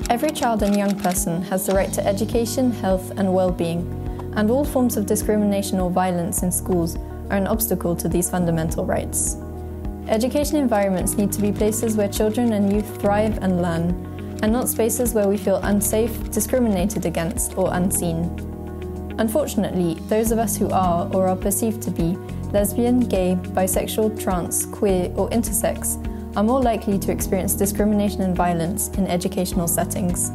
Every child and young person has the right to education, health and well-being, and all forms of discrimination or violence in schools are an obstacle to these fundamental rights. Education environments need to be places where children and youth thrive and learn, and not spaces where we feel unsafe, discriminated against or unseen. Unfortunately, those of us who are or are perceived to be lesbian, gay, bisexual, trans, queer or intersex are more likely to experience discrimination and violence in educational settings.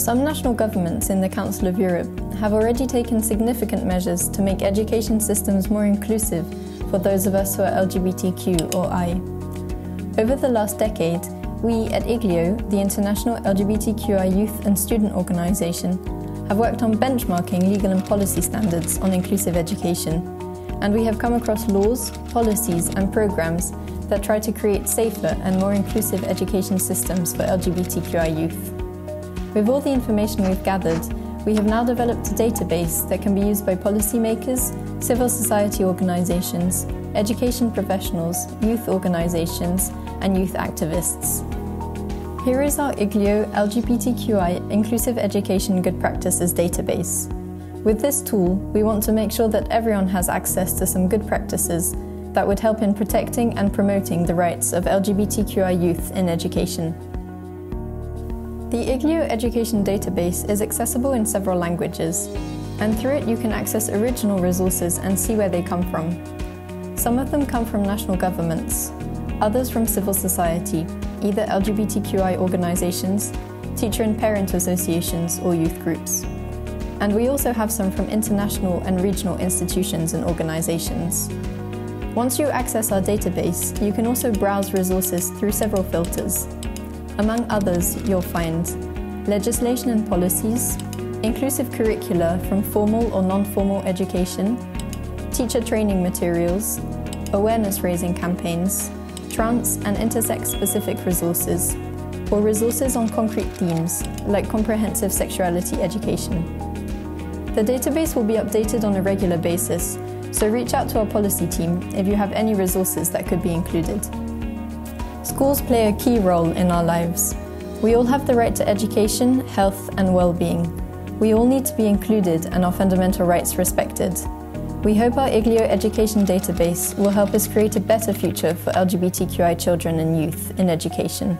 Some national governments in the Council of Europe have already taken significant measures to make education systems more inclusive for those of us who are LGBTQI. Over the last decade, we at IGLYO, the International LGBTQI Youth and Student Organisation, have worked on benchmarking legal and policy standards on inclusive education, and we have come across laws, policies and programmes that try to create safer and more inclusive education systems for LGBTQI youth. With all the information we've gathered, we have now developed a database that can be used by policymakers, civil society organisations, education professionals, youth organisations and youth activists. Here is our IGLYO LGBTQI Inclusive Education Good Practices database. With this tool, we want to make sure that everyone has access to some good practices that would help in protecting and promoting the rights of LGBTQI youth in education. The IGLYO Education Database is accessible in several languages, and through it you can access original resources and see where they come from. Some of them come from national governments, others from civil society, either LGBTQI organisations, teacher and parent associations or youth groups. And we also have some from international and regional institutions and organisations. Once you access our database, you can also browse resources through several filters. Among others, you'll find legislation and policies, inclusive curricula from formal or non-formal education, teacher training materials, awareness-raising campaigns, trans and intersex-specific resources, or resources on concrete themes, like comprehensive sexuality education. The database will be updated on a regular basis, so reach out to our policy team if you have any resources that could be included. Schools play a key role in our lives. We all have the right to education, health and well-being. We all need to be included and our fundamental rights respected. We hope our IGLYO Education Database will help us create a better future for LGBTQI children and youth in education.